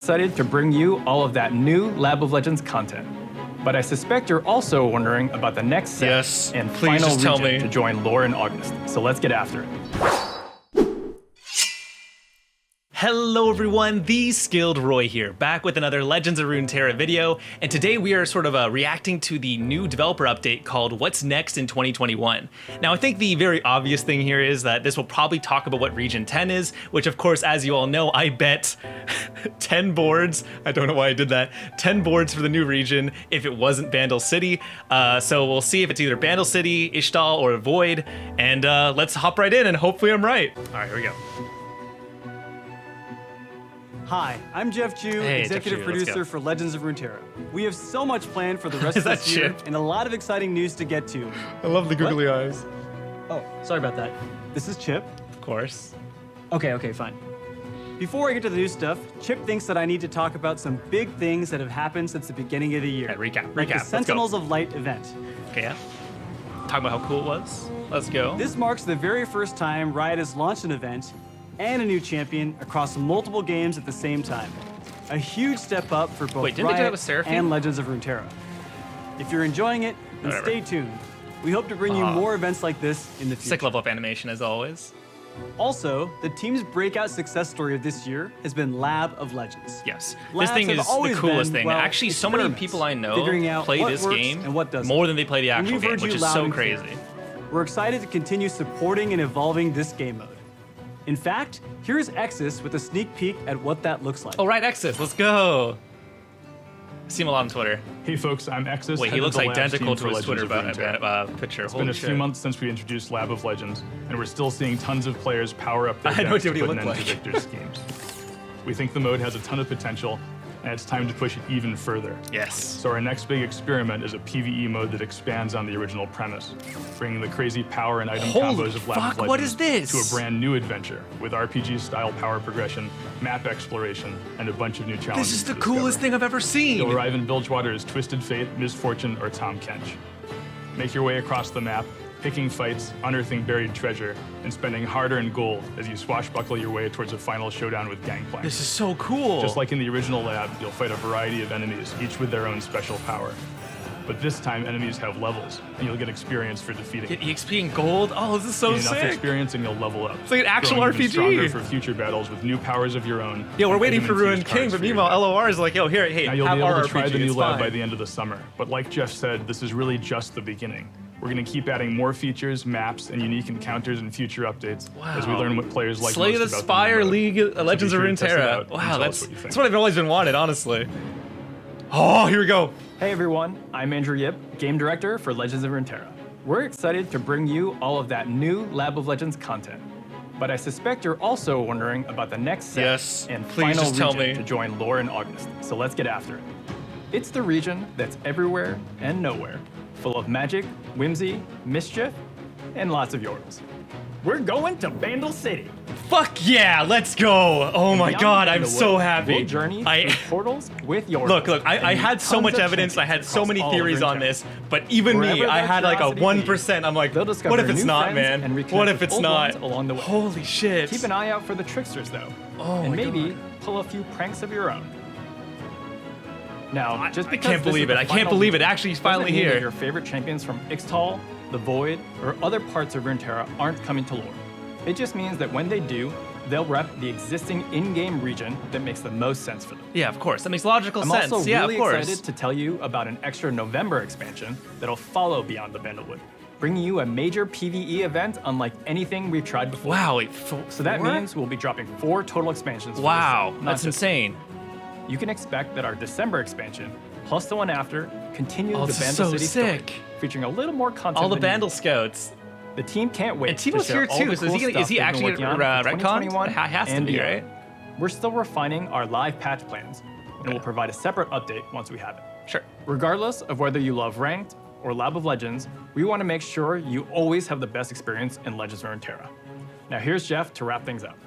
Excited to bring you all of that new Lab of Legends content. But I suspect you're also wondering about the next set and please final just tell region me. to join Lore in August. So let's get after it. Hello everyone, TheSkilledRoy here, back with another Legends of Runeterra video, and today we are sort of reacting to the new developer update called What's Next in 2021. Now I think the very obvious thing here is that this will probably talk about what Region 10 is, which of course, as you all know, I bet 10 boards, I don't know why I did that, 10 boards for the new region if it wasn't Bandle City. So we'll see if it's either Bandle City, Ishtal, or Void, and let's hop right in and hopefully I'm right. All right, here we go. Hi, I'm Jeff Chu, Hey, executive Jeff Chu, let's producer go. for Legends of Runeterra. We have so much planned for the rest of that this year Chip? and a lot of exciting news to get to. I love the googly eyes. Oh, sorry about that. This is Chip. Of course. Okay, fine. Before I get to the new stuff, Chip thinks that I need to talk about some big things that have happened since the beginning of the year. Okay, recap, like the let's go. Sentinels of Light event. Okay, yeah. Talking about how cool it was. Let's go. This marks the very first time Riot has launched an event and a new champion across multiple games at the same time. A huge step up for both Wait, didn't they do that Riot with Seraphine? and Legends of Runeterra. If you're enjoying it, then Whatever. stay tuned. We hope to bring you more events like this in the future. Sick level up animation as always. Also, the team's breakout success story of this year has been Lab of Legends. Yes. Labs this thing have is the always coolest been, thing. well, Actually, so many experiments, people I know figuring out play what this works game and what doesn't. more than they play the And actual we've game, heard which you is loud so and clear. crazy. We're excited to continue supporting and evolving this game mode. In fact, here's Exus with a sneak peek at what that looks like. Oh, right, Exus, let's go. I see him a lot on Twitter. Hey folks, I'm Exus. Wait, head he of looks the labs identical team to for his Twitter Legends of Runeterra. picture. It's been a few months since we introduced Lab of Legends, and we're still seeing tons of players power up their I had no decks idea to what he put an looked end to like. Victor's schemes. We think the mode has a ton of potential, and it's time to push it even further. Yes. So our next big experiment is a PvE mode that expands on the original premise, bringing the crazy power and item Holy combos of Lab of fuck, Legends what is this? to a brand new adventure with RPG-style power progression, map exploration, and a bunch of new challenges. This is the to coolest discover. thing I've ever seen. You'll arrive in Bilgewater as Twisted Fate, Misfortune, or Tom Kench. Make your way across the map, picking fights, unearthing buried treasure, and spending hard-earned gold as you swashbuckle your way towards a final showdown with Gangplank. This is so cool. Just like in the original lab, you'll fight a variety of enemies, each with their own special power. But this time, enemies have levels, and you'll get experience for defeating Get them. EXP and gold. Oh, this is so Gain enough sick. experience and you'll level up. It's like an actual growing even RPG. stronger for future battles with new powers of your own. Yeah, we're and waiting for item-infused Ruined King, cards but for your meanwhile, deck. LOR is like, yo, here, hey, Now you'll have be able our to try RPG, the new it's lab by fine. the end of the summer. But like Jeff said, this is really just the beginning. We're going to keep adding more features, maps, and unique encounters in future updates as we Wow. learn what players like Slay most the about Spire new mode. League, So Legends be of sure to test it Runeterra. out and Wow, tell us that's what you think. what I've always been wanted, honestly. Oh, here we go. Hey everyone, I'm Andrew Yip, Game Director for Legends of Runeterra. We're excited to bring you all of that new Lab of Legends content. But I suspect you're also wondering about the next set Yes, and please final just tell region me. to join Lore in August. So let's get after it. It's the region that's everywhere and nowhere, full of magic, whimsy, mischief, and lots of yordles. We're going to Bandle City. Fuck yeah, let's go. Oh my Beyond god, I'm Bandlewood, so happy. We'll journey through portals with yordles. Look, I and had so tons much of evidence, I had champions so across many all of theories on Runeterra. this, but even me, Wherever I their had like a curiosity 1%. I'm like, They'll discover what if it's new not, friends man? and reconnect What if with it's old not? ones along the way. Holy shit. Keep an eye out for the tricksters, though. Oh and my maybe God. pull a few pranks of your own. Now, just I because can't this believe is it. the I can't final believe it. region Actually, he's doesn't finally mean that here. Your favorite champions from Ixtal, the Void, or other parts of Runeterra aren't coming to lore. It just means that when they do, they'll rep the existing in-game region that makes the most sense for them. Yeah, of course. That makes logical I'm sense. also Yeah, really of course. excited to tell you about an extra November expansion that'll follow Beyond the Bandlewood, bringing you a major PvE event unlike anything we've tried before. Wow, wait, So that four? means we'll be dropping 4 total expansions. for Wow, this set, not that's just insane. You can expect that our December expansion, plus the one after, continue Oh, the this is Bandle so City sick. story, featuring a little more content. All the than Bandle usual. Scouts. The team can't wait And to Timo's share here all too, the so cool is he stuff they've been actually working on for retconned? 2021 It has to and be, beyond. right? We're still refining our live patch plans, and we'll provide a separate update once we have it. Sure. Regardless of whether you love Ranked or Lab of Legends, we want to make sure you always have the best experience in Legends of Runeterra. Now here's Jeff to wrap things up.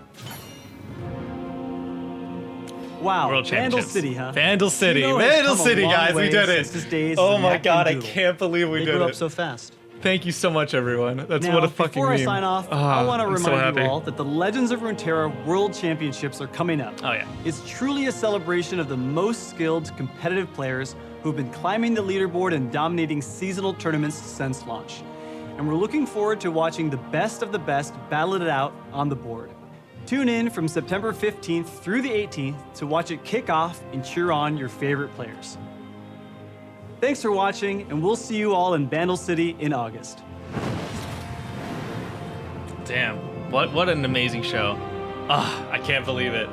Wow, World Bandle Championships. City, huh? Vandal City. You know, it's Vandal come a City, long guys. We way did it. since his days Oh in my Hack god, I and Doodle. can't believe we They did grew up it. so fast. Thank you so much, everyone. That's Now, what a fucking before meme. I sign off, Ah, I want to I'm so remind you happy. all that the Legends of Runeterra World Championships are coming up. Oh, yeah. It's truly a celebration of the most skilled, competitive players who've been climbing the leaderboard and dominating seasonal tournaments since launch. And we're looking forward to watching the best of the best battle it out on the board. Tune in from September 15th through the 18th to watch it kick off and cheer on your favorite players. Thanks for watching, and we'll see you all in Bandle City in August. Damn, what an amazing show. Ah, I can't believe it.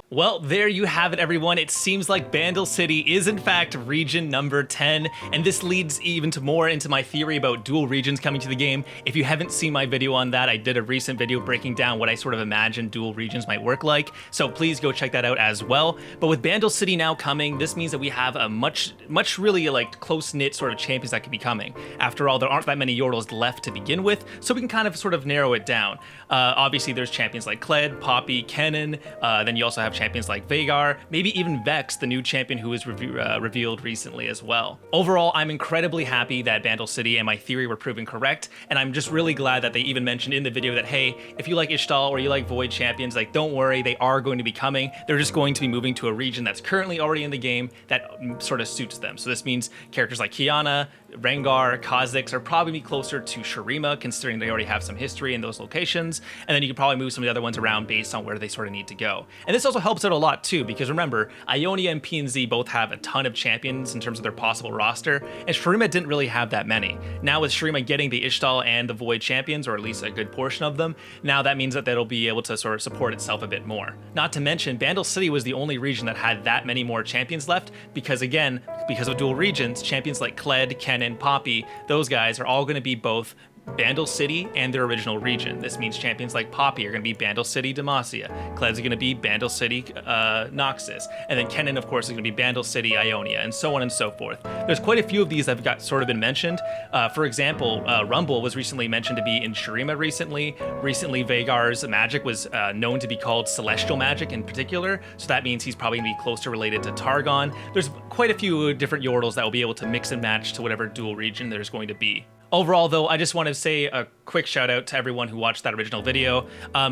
Well, there you have it, everyone. It seems like Bandle City is, in fact, region number 10, and this leads even to more into my theory about dual regions coming to the game. If you haven't seen my video on that, I did a recent video breaking down what I sort of imagine dual regions might work like, so please go check that out as well. But with Bandle City now coming, this means that we have a much really like close-knit sort of champions that could be coming. After all, there aren't that many Yordles left to begin with, so we can kind of sort of narrow it down. Obviously, there's champions like Kled, Poppy, Kennen, then you also have champions like Veigar, maybe even Vex, the new champion who was revealed recently as well. Overall, I'm incredibly happy that Bandle City and my theory were proven correct, and I'm just really glad that they even mentioned in the video that, hey, if you like Ishtal or you like Void champions, like, don't worry, they are going to be coming. They're just going to be moving to a region that's currently already in the game that sort of suits them. So this means characters like Kiana, Rengar, Kha'Zix are probably closer to Shurima, considering they already have some history in those locations, and then you can probably move some of the other ones around based on where they sort of need to go. And this also helps out a lot too, because remember, Ionia and PNZ both have a ton of champions in terms of their possible roster, and Shurima didn't really have that many. Now with Shurima getting the Ishtal and the Void champions, or at least a good portion of them, now that means that it'll be able to sort of support itself a bit more. Not to mention, Bandle City was the only region that had that many more champions left, because again, because of dual regions, champions like Kled, Kennen, Poppy, those guys are all going to be both Bandle City and their original region. This means champions like Poppy are going to be Bandle City, Demacia. Kled's going to be Bandle City, Noxus. And then Kennen, of course, is going to be Bandle City, Ionia, and so on and so forth. There's quite a few of these that have got sort of been mentioned. For example, Rumble was recently mentioned to be in Shurima recently. Recently, Veigar's magic was known to be called Celestial Magic in particular, so that means he's probably going to be closer related to Targon. There's quite a few different Yordles that will be able to mix and match to whatever dual region there's going to be. Overall, though, I just want to say a quick shout out to everyone who watched that original video.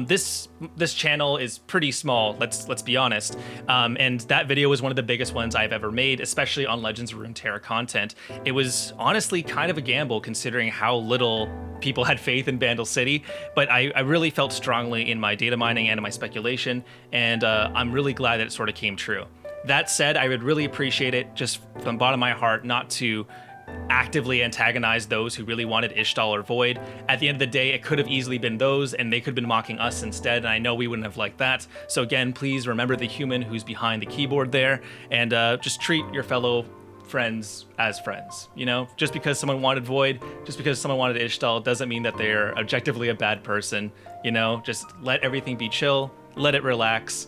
This channel is pretty small, let's be honest, and that video was one of the biggest ones I've ever made, especially on Legends of Runeterra content. It was honestly kind of a gamble considering how little people had faith in Bandle City, but I really felt strongly in my data mining and in my speculation, and I'm really glad that it sort of came true. That said, I would really appreciate it, just from the bottom of my heart, not to actively antagonize those who really wanted Ishtal or Void. At the end of the day, it could have easily been those, and they could have been mocking us instead, and I know we wouldn't have liked that. So again, please remember the human who's behind the keyboard there, and just treat your fellow friends as friends. You know, just because someone wanted Void, just because someone wanted Ishtal, doesn't mean that they're objectively a bad person. You know, just let everything be chill, let it relax,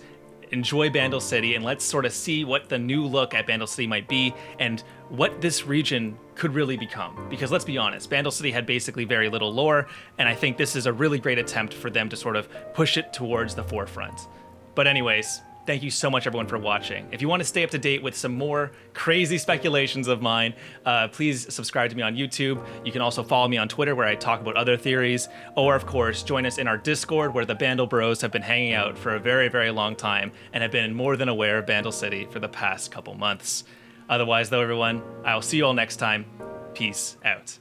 enjoy Bandle City, and let's sort of see what the new look at Bandle City might be and what this region could really become. Because let's be honest, Bandle City had basically very little lore, and I think this is a really great attempt for them to sort of push it towards the forefront. But anyways, thank you so much, everyone, for watching. If you want to stay up to date with some more crazy speculations of mine, please subscribe to me on YouTube. You can also follow me on Twitter, where I talk about other theories. Or, of course, join us in our Discord, where the Bandle Bros have been hanging out for a very, very long time and have been more than aware of Bandle City for the past couple months. Otherwise, though, everyone, I'll see you all next time. Peace out.